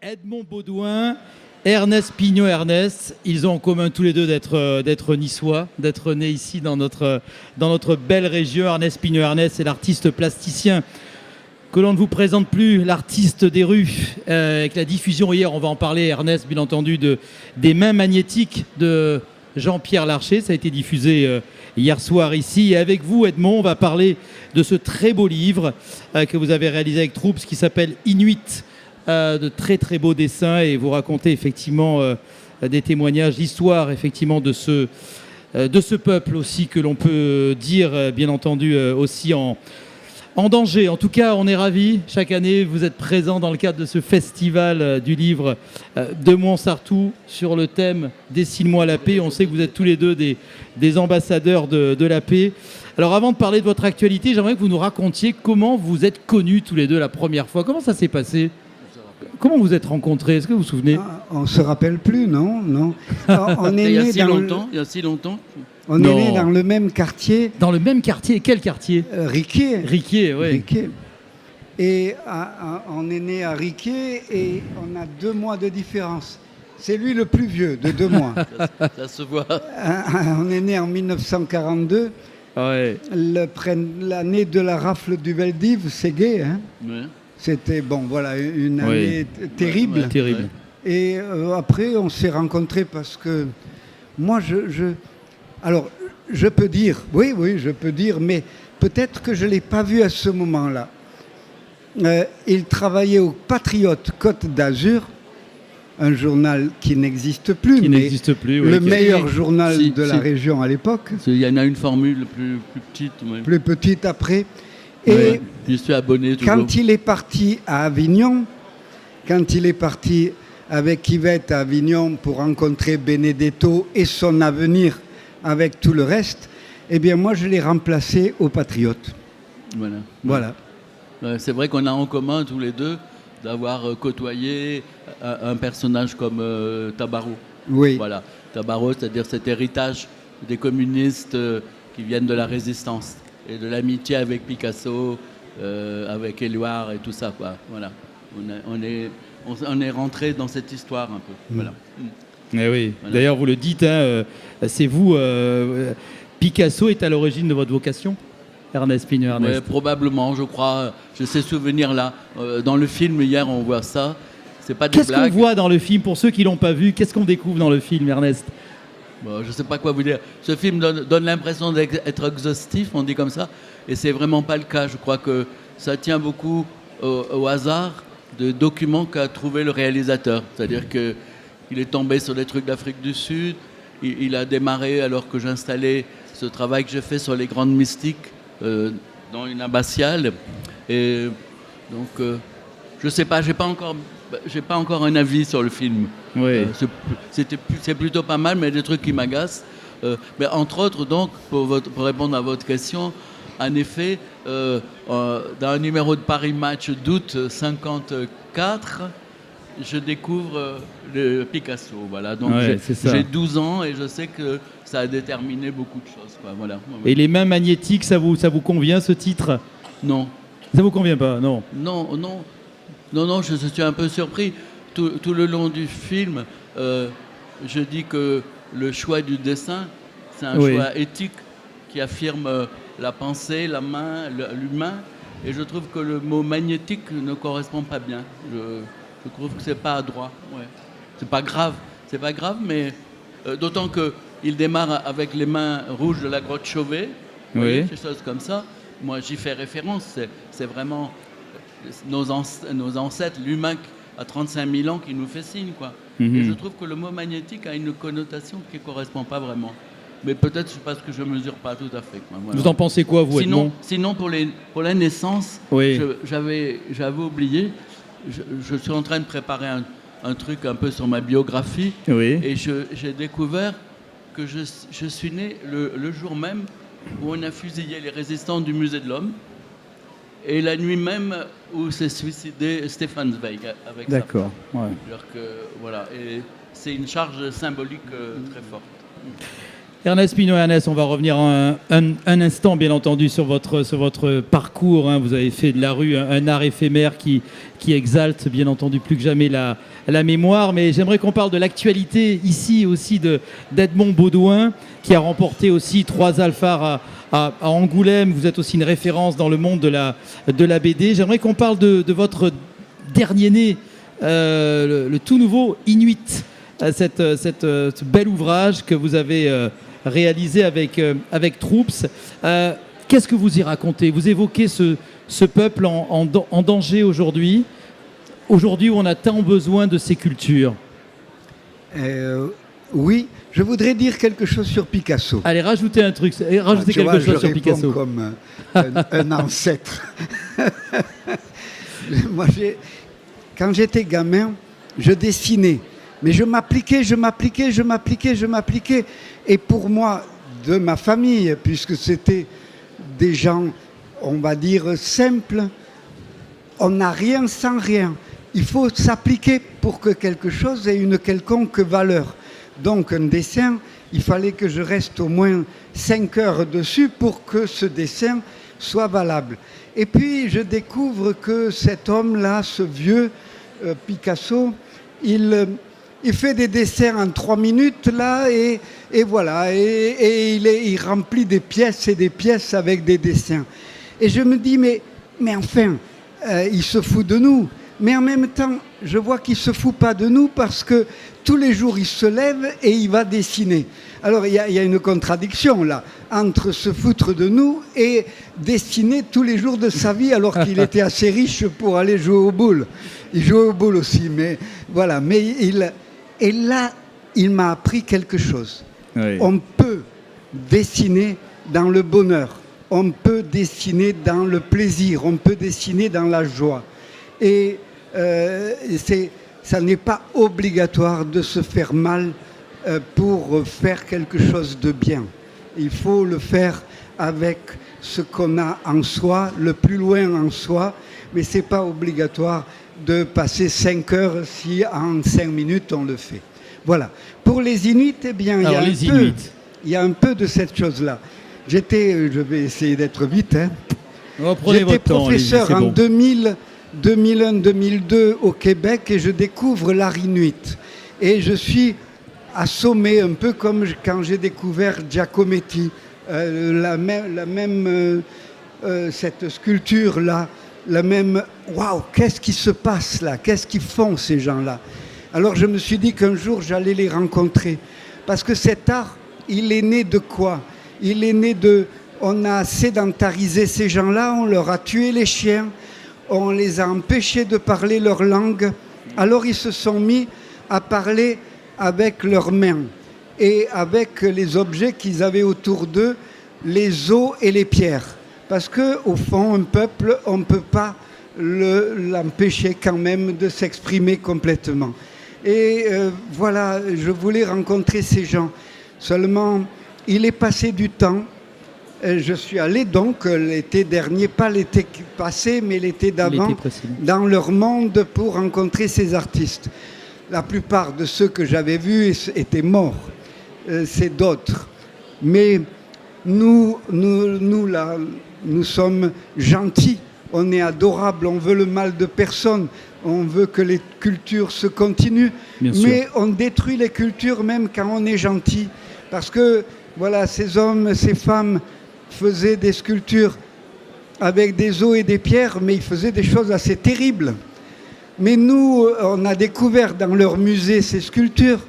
Edmond Baudouin, Ernest Pignot. Ernest, ils ont en commun tous les deux d'être niçois, d'être nés ici dans notre belle région. Ernest Pignot. Ernest, c'est l'artiste plasticien que l'on ne vous présente plus, l'artiste des rues, avec la diffusion hier, on va en parler, Ernest, bien entendu, des mains magnétiques de Jean-Pierre Larcher. Ça a été diffusé hier soir ici. Et avec vous, Edmond, on va parler de ce très beau livre que vous avez réalisé avec Troups, qui s'appelle Inuit. De très très beaux dessins, et vous racontez effectivement des témoignages, l'histoire effectivement de ce peuple aussi, que l'on peut dire bien entendu aussi en danger. En tout cas, on est ravis. Chaque année, vous êtes présents dans le cadre de ce festival du livre de Montsartou sur le thème « Dessine-moi la paix ». On sait que vous êtes tous les deux des ambassadeurs de la paix. Alors avant de parler de votre actualité, j'aimerais que vous nous racontiez comment vous êtes connus tous les deux la première fois. Comment ça s'est passé ? Comment vous êtes rencontrés? Est-ce que vous vous souvenez? On ne se rappelle plus, non, non. On est il y a né si longtemps, il y a si longtemps. On est né dans le même quartier. Dans le même quartier? Quel quartier? Riquier. Riquier, oui. Riquier. Et on est né à Riquier et on a 2 mois de différence. C'est lui le plus vieux, de 2 mois. Ça se voit. On est né en 1942. Ouais. L'année de la rafle du Veldiv, c'est gai, hein. Ouais. C'était, bon, voilà, une année terrible. Ouais, terrible. Et après, on s'est rencontrés parce que moi, alors, je peux dire, oui, je peux dire, mais peut-être que je ne l'ai pas vu à ce moment-là. Il travaillait au Patriote Côte d'Azur, un journal qui n'existe plus, le meilleur journal de la région à l'époque. Il y en a une formule plus petite. Ouais. Plus petite après. Et je suis abonné toujours. Quand il est parti à Avignon, quand il est parti avec Yvette à Avignon pour rencontrer Benedetto et son avenir avec tout le reste, eh bien moi je l'ai remplacé au Patriote. Voilà. C'est vrai qu'on a en commun tous les deux d'avoir côtoyé un personnage comme Tabarot. Oui. Voilà. Tabarot, c'est-à-dire cet héritage des communistes qui viennent de la résistance et de l'amitié avec Picasso, avec Éluard et tout ça, quoi. Voilà. On est rentré dans cette histoire un peu. Voilà. Eh oui. Voilà. D'ailleurs, vous le dites, hein, c'est vous. Picasso est à l'origine de votre vocation, Ernest Pignot. Ouais, probablement, je crois. J'ai ces souvenirs-là. Dans le film hier, on voit ça. C'est pas des blagues. Qu'est-ce qu'on voit dans le film? Pour ceux qui l'ont pas vu, qu'est-ce qu'on découvre dans le film, Ernest? Bon, je ne sais pas quoi vous dire. Ce film donne l'impression d'être exhaustif, on dit comme ça, et c'est vraiment pas le cas. Je crois que ça tient beaucoup au hasard de documents qu'a trouvé le réalisateur. C'est-à-dire qu'il est tombé sur des trucs d'Afrique du Sud, il a démarré alors que j'installais ce travail que j'ai fait sur les grandes mystiques dans une abbatiale. Et donc, je ne sais pas, j'ai pas encore un avis sur le film. Oui. C'est plutôt pas mal, mais il y a des trucs qui m'agacent. Mais entre autres, donc, pour répondre à votre question, en effet, dans un numéro de Paris Match d'août 1954, je découvre le Picasso. Voilà. Donc j'ai 12 ans et je sais que ça a déterminé beaucoup de choses. Quoi. Voilà. Et les mains magnétiques, ça vous convient, ce titre? Non. Ça vous convient pas? Non. Non, je suis un peu surpris. Tout le long du film, je dis que le choix du dessin, c'est un choix éthique qui affirme la pensée, la main, l'humain. Et je trouve que le mot magnétique ne correspond pas bien. Je trouve que c'est pas adroit. Ouais. C'est pas grave, mais d'autant qu'il démarre avec les mains rouges de la grotte Chauvet, des choses comme ça. Moi, j'y fais référence. C'est vraiment nos ancêtres, l'humain à 35 000 ans qui nous fait signe, quoi. Et je trouve que le mot magnétique a une connotation qui ne correspond pas vraiment. Mais peut-être parce que je ne mesure pas tout à fait. Quoi. Voilà. Vous en pensez quoi, vous, Edmond? Sinon, pour la naissance, j'avais oublié. Je suis en train de préparer un truc un peu sur ma biographie. Et j'ai découvert que je suis né le jour même où on a fusillé les résistants du Musée de l'Homme. Et la nuit même où s'est suicidé Stefan Zweig avec ça. D'accord. Ouais. Voilà. Et c'est une charge symbolique très forte. Ernest Pignot-Ernest, on va revenir un instant, bien entendu, sur votre parcours. Hein. Vous avez fait de la rue un art éphémère qui exalte, bien entendu, plus que jamais la mémoire. Mais j'aimerais qu'on parle de l'actualité ici aussi d'Edmond Baudouin, qui a remporté aussi 3 Alphars à Angoulême. Vous êtes aussi une référence dans le monde de la BD. J'aimerais qu'on parle de votre dernier né, le tout nouveau Inuit, ce bel ouvrage que vous avez réalisé avec Troops. Qu'est-ce que vous y racontez? Vous évoquez ce peuple en danger aujourd'hui où on a tant besoin de ces cultures. Oui, je voudrais dire quelque chose sur Picasso. Allez, rajoutez un truc, rajoutez quelque chose sur Picasso. Comme un ancêtre. Moi, quand j'étais gamin, je dessinais. Mais je m'appliquais. Et pour moi, de ma famille, puisque c'était des gens, on va dire, simples, on n'a rien sans rien. Il faut s'appliquer pour que quelque chose ait une quelconque valeur. Donc un dessin, il fallait que je reste au moins 5 heures dessus pour que ce dessin soit valable. Et puis je découvre que cet homme-là, ce vieux Picasso, il fait des dessins en 3 minutes là et voilà, et il remplit des pièces et des pièces avec des dessins. Et je me dis, mais enfin, il se fout de nous. Mais en même temps, je vois qu'il ne se fout pas de nous parce que tous les jours, il se lève et il va dessiner. Alors, il y a une contradiction là, entre se foutre de nous et dessiner tous les jours de sa vie alors qu'il était assez riche pour aller jouer aux boules. Il jouait aux boules aussi, mais voilà. Et là, il m'a appris quelque chose. Oui. On peut dessiner dans le bonheur, on peut dessiner dans le plaisir, on peut dessiner dans la joie. Et ça n'est pas obligatoire de se faire mal pour faire quelque chose de bien. Il faut le faire avec ce qu'on a en soi, le plus loin en soi, mais ce n'est pas obligatoire de passer 5 heures si en 5 minutes on le fait. Voilà. Pour les Inuits, eh bien, il y a un peu de cette chose-là. Je vais essayer d'être vite. Hein. J'étais professeur en 2001-2002 au Québec et je découvre l'art inuit. Et je suis assommé un peu comme quand j'ai découvert Giacometti, cette sculpture-là, waouh, qu'est-ce qui se passe là? Qu'est-ce qu'ils font ces gens-là? Alors je me suis dit qu'un jour j'allais les rencontrer. Parce que cet art, il est né de quoi? Il est né on a sédentarisé ces gens-là, on leur a tué les chiens, on les a empêchés de parler leur langue. Alors ils se sont mis à parler avec leurs mains et avec les objets qu'ils avaient autour d'eux, les os et les pierres. Parce qu'au fond, un peuple, on ne peut pas l'empêcher quand même de s'exprimer complètement. Et voilà, je voulais rencontrer ces gens. Seulement, il est passé du temps. Je suis allé donc l'été dernier, pas l'été passé, mais l'été d'avant, dans leur monde pour rencontrer ces artistes. La plupart de ceux que j'avais vus étaient morts. C'est d'autres. Mais nous là, nous sommes gentils, on est adorables, on veut le mal de personne, on veut que les cultures se continuent, mais on détruit les cultures même quand on est gentil. Parce que, voilà, ces hommes, ces femmes faisaient des sculptures avec des os et des pierres, mais ils faisaient des choses assez terribles. Mais nous, on a découvert dans leur musée ces sculptures,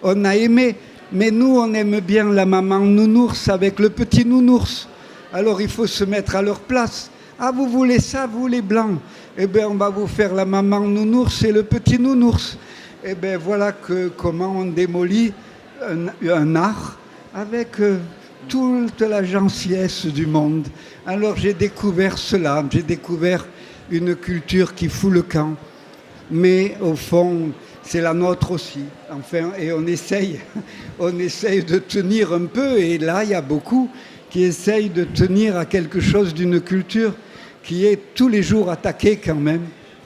on a aimé, mais nous, on aime bien la maman nounours avec le petit nounours. Alors il faut se mettre à leur place. Ah, vous voulez ça, vous les blancs? Eh bien, on va vous faire la maman nounours et le petit nounours. Eh bien, voilà comment on démolit un art avec toute la gentillesse du monde. Alors j'ai découvert cela, j'ai découvert une culture qui fout le camp. Mais au fond, c'est la nôtre aussi. Enfin, et on essaye de tenir un peu. Et là, il y a beaucoup qui essayent de tenir à quelque chose d'une culture qui est tous les jours attaquée quand même,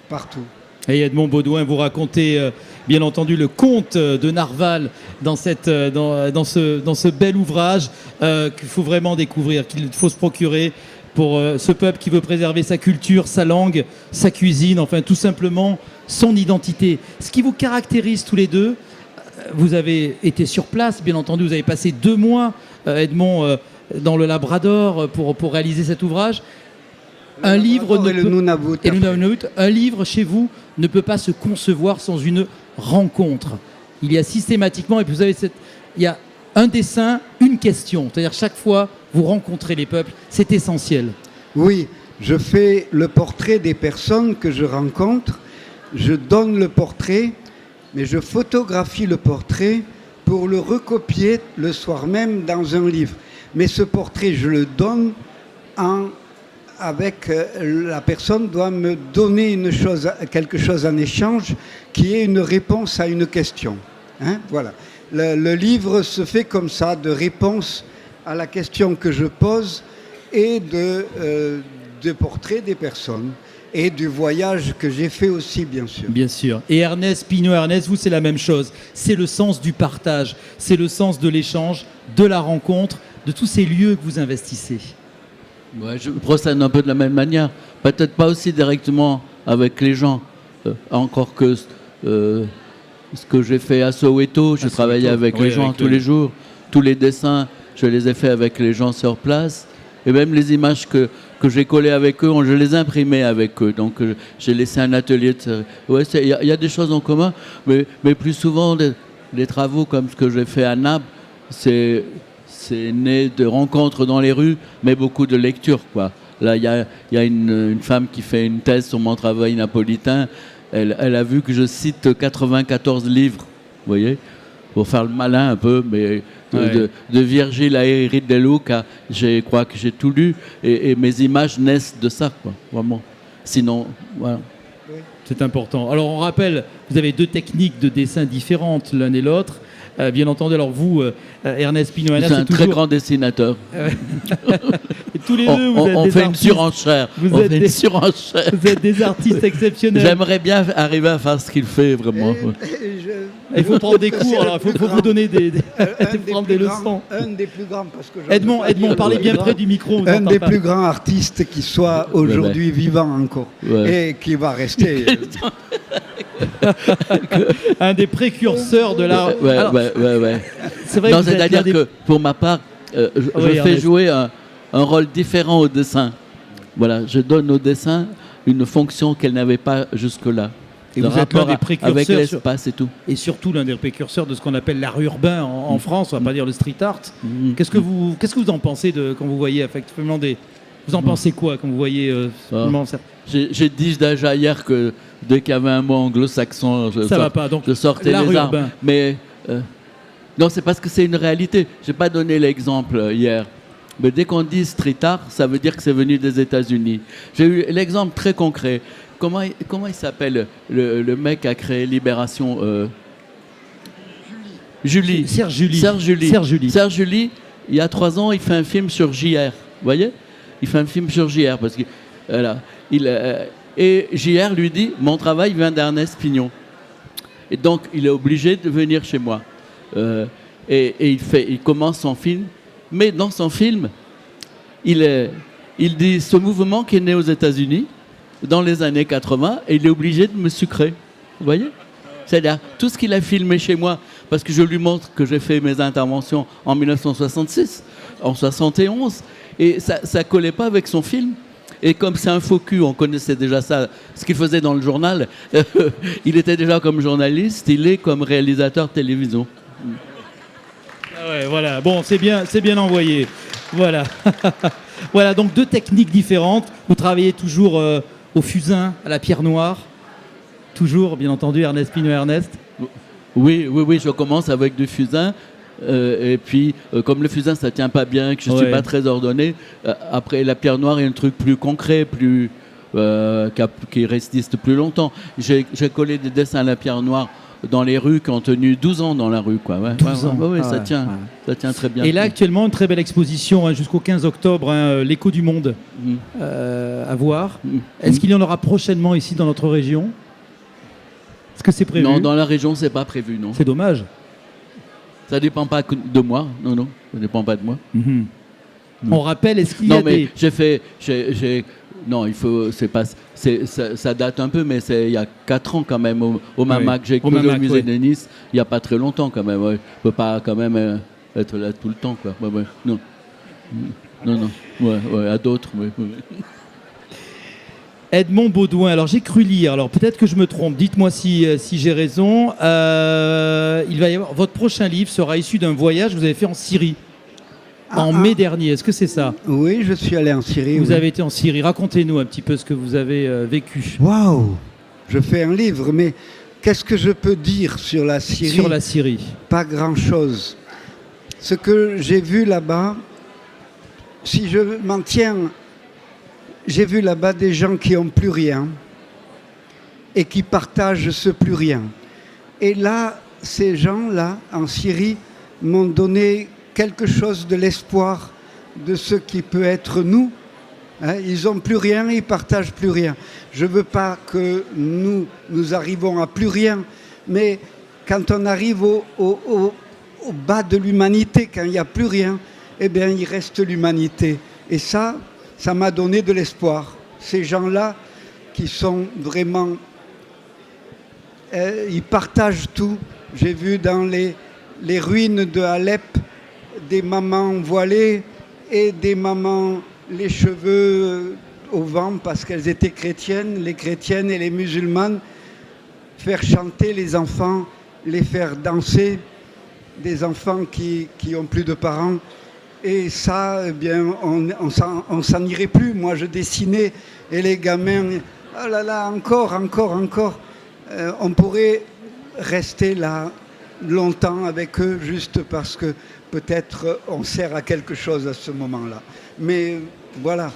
partout. Et Edmond Baudouin, vous racontez bien entendu le conte de Narval dans ce bel ouvrage qu'il faut vraiment découvrir, qu'il faut se procurer pour ce peuple qui veut préserver sa culture, sa langue, sa cuisine, enfin tout simplement son identité. Ce qui vous caractérise tous les deux, vous avez été sur place, bien entendu, vous avez passé 2 mois, Edmond, dans le Labrador pour réaliser cet ouvrage. Un livre un livre chez vous ne peut pas se concevoir sans une rencontre. Il y a systématiquement, et puis vous avez il y a un dessin, une question. C'est-à-dire chaque fois, vous rencontrez les peuples, c'est essentiel. Oui, je fais le portrait des personnes que je rencontre, je donne le portrait, mais je photographie le portrait pour le recopier le soir même dans un livre. Mais ce portrait, je le donne avec la personne doit me donner quelque chose en échange qui est une réponse à une question. Hein, voilà. Le livre se fait comme ça, de réponse à la question que je pose et de portrait des personnes et du voyage que j'ai fait aussi, bien sûr. Bien sûr. Et Ernest Pignot-Ernest, vous, c'est la même chose. C'est le sens du partage, c'est le sens de l'échange, de la rencontre, de tous ces lieux que vous investissez. Ouais, je procède un peu de la même manière. Peut-être pas aussi directement avec les gens. Encore que ce que j'ai fait à Soweto, je travaillais avec les gens tous les jours. Tous les dessins, je les ai faits avec les gens sur place. Et même les images que j'ai collées avec eux, je les ai imprimées avec eux. Donc j'ai laissé un atelier. Ouais, il y a des choses en commun. Mais plus souvent, les travaux comme ce que j'ai fait à Naples, c'est né de rencontres dans les rues, mais beaucoup de lectures, quoi. Là, il y a une femme qui fait une thèse sur mon travail napolitain. Elle a vu que je cite 94 livres, vous voyez, pour faire le malin un peu, mais de Virgile à Eric de Luca, je crois que j'ai tout lu, et mes images naissent de ça, quoi, vraiment. Sinon, voilà. C'est important. Alors, on rappelle, vous avez 2 techniques de dessin différentes l'un et l'autre. Bien entendu, alors vous, Ernest Pignot-Ernest, c'est un très grand dessinateur. Et tous les deux, vous êtes on fait une surenchère. Vous êtes des artistes exceptionnels. J'aimerais bien arriver à faire ce qu'il fait, vraiment. Il faut prendre des cours, alors il faut vous donner prendre des leçons. Un des plus grands, parce que Edmond, parlez bien près du micro. Un des plus grands artistes qui soit aujourd'hui vivant encore et qui va rester. Un des précurseurs de l'art. Ouais. C'est vrai. C'est-à-dire que pour ma part, je fais jouer un rôle différent au dessin. Voilà, je donne au dessin une fonction qu'elle n'avait pas jusque-là. Et vous êtes l'un des précurseurs avec l'espace et tout. Et surtout l'un des précurseurs de ce qu'on appelle l'art urbain en France, on va pas dire le street art. Qu'est-ce que vous en pensez quand vous voyez effectivement vous en pensez quoi quand vous voyez J'ai dit déjà hier que dès qu'il y avait un mot anglo-saxon, je sortais les armes. Mais non, c'est parce que c'est une réalité. J'ai pas donné l'exemple hier. Mais dès qu'on dit street art, ça veut dire que c'est venu des États-Unis. J'ai eu l'exemple très concret. Comment il s'appelle le mec qui a créé Libération Julie. Serge Julie. Serge Julie, il y a 3 ans, il fait un film sur JR. Vous voyez ? Il fait un film sur JR parce que voilà, et JR lui dit mon travail vient d'Ernest Pignon. Et donc il est obligé de venir chez moi. Et il commence son film, mais dans son film, il dit ce mouvement qui est né aux États-Unis dans les années 80 et il est obligé de me sucrer. Vous voyez ? C'est-à-dire tout ce qu'il a filmé chez moi, parce que je lui montre que j'ai fait mes interventions en 1966, en 71, et ça collait pas avec son film. Et comme c'est un faux cul, on connaissait déjà ça, ce qu'il faisait dans le journal, il était déjà comme journaliste, il est comme réalisateur télévision. Ah ouais, voilà, bon, c'est bien envoyé. Voilà. Voilà, donc 2 techniques différentes. Vous travaillez toujours au fusain, à la pierre noire. Toujours, bien entendu, Ernest Pignot-Ernest. Oui, je commence avec du fusain. Et puis, comme le fusain, ça tient pas bien, que je suis pas très ordonné, après la pierre noire, il y a un truc plus concret, qui résiste plus longtemps. J'ai collé des dessins à la pierre noire dans les rues qui ont tenu 12 ans dans la rue, quoi. 12 ans. Ça tient très bien. Et là, actuellement, une très belle exposition jusqu'au 15 octobre, l'Écho du Monde, à voir. Est-ce qu'il y en aura prochainement ici dans notre région ? Est-ce que c'est prévu? Non, dans la région, c'est pas prévu, non. C'est dommage. Ça dépend pas de moi. Non, non, ça dépend pas de moi. On rappelle, est-ce qu'il y a Non, mais des... non, il faut, ça date un peu, mais c'est il y a 4 ans quand même au Mamac. J'ai exposé au musée de Nice il n'y a pas très longtemps quand même. Ouais. Je ne peux pas quand même être là tout le temps, quoi. Ouais, ouais. Non. Non, non. Ouais, à d'autres. Ouais. Edmond Baudouin, alors j'ai cru lire, alors peut-être que je me trompe, dites-moi si j'ai raison. Il va y avoir, votre prochain livre sera issu d'un voyage que vous avez fait en Syrie. En mai dernier, est-ce que c'est ça? Oui, je suis allé en Syrie. Vous avez été en Syrie. Racontez-nous un petit peu ce que vous avez vécu. Waouh! Je fais un livre, mais qu'est-ce que je peux dire sur la Syrie? Sur la Syrie. Pas grand-chose. Ce que j'ai vu là-bas, si je m'en tiens, j'ai vu là-bas des gens qui n'ont plus rien et qui partagent ce plus rien. Et là, ces gens-là, en Syrie, m'ont donné quelque chose de l'espoir de ce qui peut être nous. Ils n'ont plus rien, ils ne partagent plus rien. Je ne veux pas que nous arrivons à plus rien, mais quand on arrive au bas de l'humanité, quand il n'y a plus rien, eh bien, il reste l'humanité. Et ça m'a donné de l'espoir. Ces gens-là qui sont vraiment... ils partagent tout. J'ai vu dans les ruines de Alep des mamans voilées et des mamans les cheveux au vent parce qu'elles étaient chrétiennes, les chrétiennes et les musulmanes, faire chanter les enfants, les faire danser, des enfants qui ont plus de parents. Et ça, eh bien, on s'en irait plus. Moi, je dessinais et les gamins, oh là là, encore. On pourrait rester là longtemps avec eux juste parce que peut-être on sert à quelque chose à ce moment-là. Mais voilà,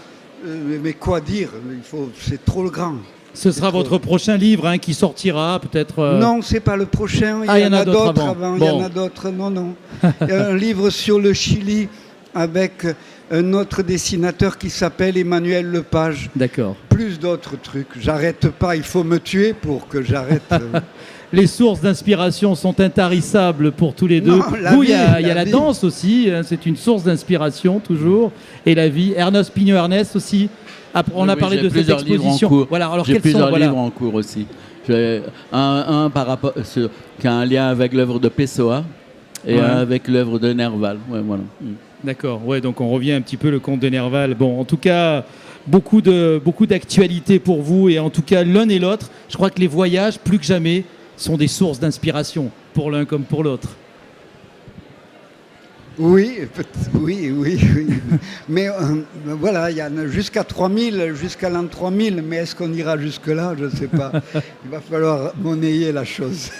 mais quoi dire? C'est trop grand. Ce sera votre prochain livre qui sortira peut-être... Non, c'est pas le prochain. Il y en a d'autres avant. Il y en a d'autres. Non. Il y a un livre sur le Chili avec un autre dessinateur qui s'appelle Emmanuel Lepage. D'accord. Plus d'autres trucs. J'arrête pas. Il faut me tuer pour que j'arrête. Les sources d'inspiration sont intarissables pour tous les deux. Vous, il y a la danse aussi, c'est une source d'inspiration toujours. Et la vie. Ernest Pignot-Ernest aussi. On a parlé de cette exposition. Voilà, alors j'ai plusieurs livres en cours aussi. J'ai un par rapport, qui a un lien avec l'œuvre de Pessoa et un avec l'œuvre de Nerval. Ouais, voilà. D'accord, ouais, donc on revient un petit peu le conte de Nerval. Bon, en tout cas, beaucoup d'actualités pour vous et en tout cas l'un et l'autre. Je crois que les voyages, plus que jamais, sont des sources d'inspiration pour l'un comme pour l'autre. Oui. Mais voilà, il y en a jusqu'à 3000, jusqu'à l'an 3000, mais est-ce qu'on ira jusque-là? Je ne sais pas. Il va falloir monnayer la chose.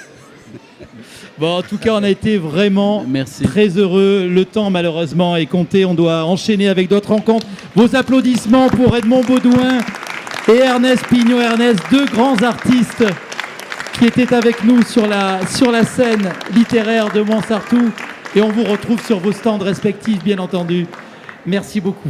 Bon, en tout cas, on a été vraiment très heureux. Le temps, malheureusement, est compté. On doit enchaîner avec d'autres rencontres. Vos applaudissements pour Edmond Baudouin et Ernest Pignot-Ernest, deux grands artistes qui étaient avec nous sur la scène littéraire de Montsartou. Et on vous retrouve sur vos stands respectifs, bien entendu. Merci beaucoup.